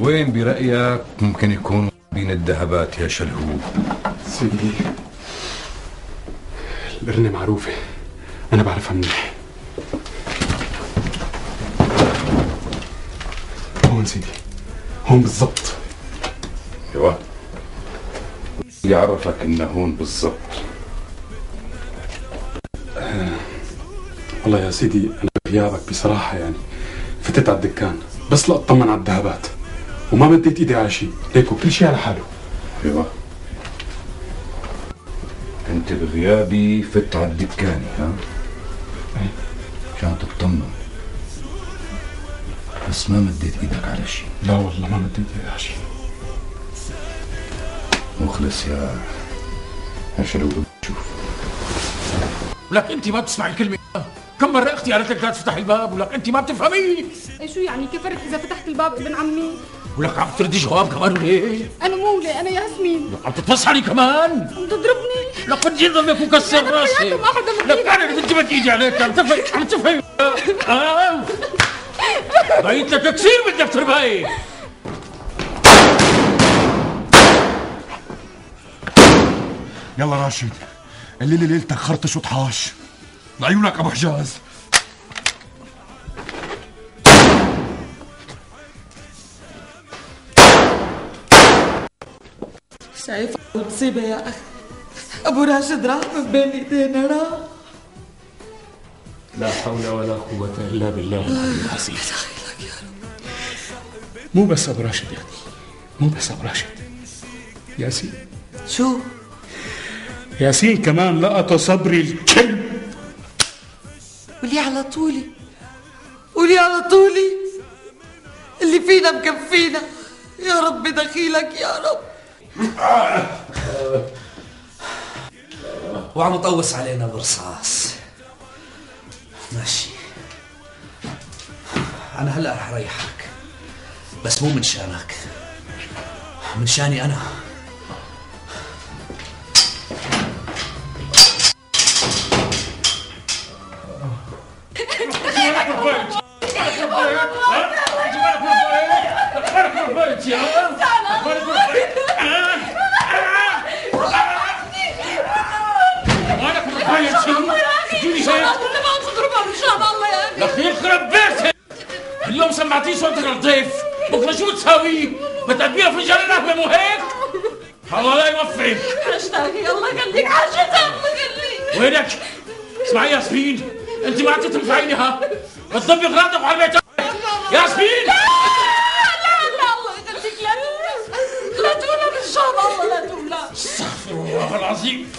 وين برأيك ممكن يكون بين الذهبات يا شلهوب؟ سيدي القرنة معروفة، أنا بعرفها منيح. هون سيدي، هون بالضبط. ايوه، اللي عرفك انه هون بالضبط؟ والله يا سيدي أنا بغيابك بصراحة يعني فتت على الدكان بس لأطمن على الذهبات وما مديت إيدي على شيء، ليكو كل شيء على حاله. ايوه، انت بغيابي فت على الدكان ها؟ ايه عشان تطمن، بس ما مديت ايدك على شيء. لا والله ما مديت إيدي على شيء. مخلص يا شلهوب. شوف ولك انت ما بتسمعي الكلمه. كم مره اختي قالت لك لا تفتحي الباب، ولك انت ما بتفهمي. اي شو يعني كفرت اذا فتحت الباب ابن عمي؟ ولك عم تردي جواب كمان وليه؟ انا مولي، انا ياسمين. لك عم تتفصحني كمان. عم تضربني. لك بدي ضمك وكسر راسي. ما حدا لك انا اللي بدي مد ايدي عليك. عم تفهم بقيت لك كثير بدك ترباي. يلا راشد، الليلة ليلتك خرطش وطحاش لعيونك ابو حجاز. شايفة مصيبة يا أخي، أبو راشد راح من بين إيدينا راح. لا حول ولا قوة إلا بالله العلي العظيم. مو بس أبو راشد يا أخي، مو بس أبو راشد، ياسين. شو؟ ياسين كمان لقطه صبري الكلب. قولي على طولي، قولي على طولي، اللي فينا مكفينا. يا رب دخيلك يا رب. وعم تقوس علينا برصاص. ماشي، أنا هلأ رح ريحك، بس مو من شانك، من شاني أنا. لك يخرب بيتك، اليوم سمعتيه صوتك للضيف، بكره شو تساوي؟ بتقدميها فنجان القهوة مو هيك؟ الله لا يوفقك. حاجتك الله يخليك، حاجتك الله يخليك. وينك؟ اسمعي ياسمين، انت ما عاد تنفعيني ها؟ بتضبي اغراضك وعلى بيتك. ياسمين لا الله يخليك، لا تقولها بالشام الله، لا تقولها. استغفر الله العظيم.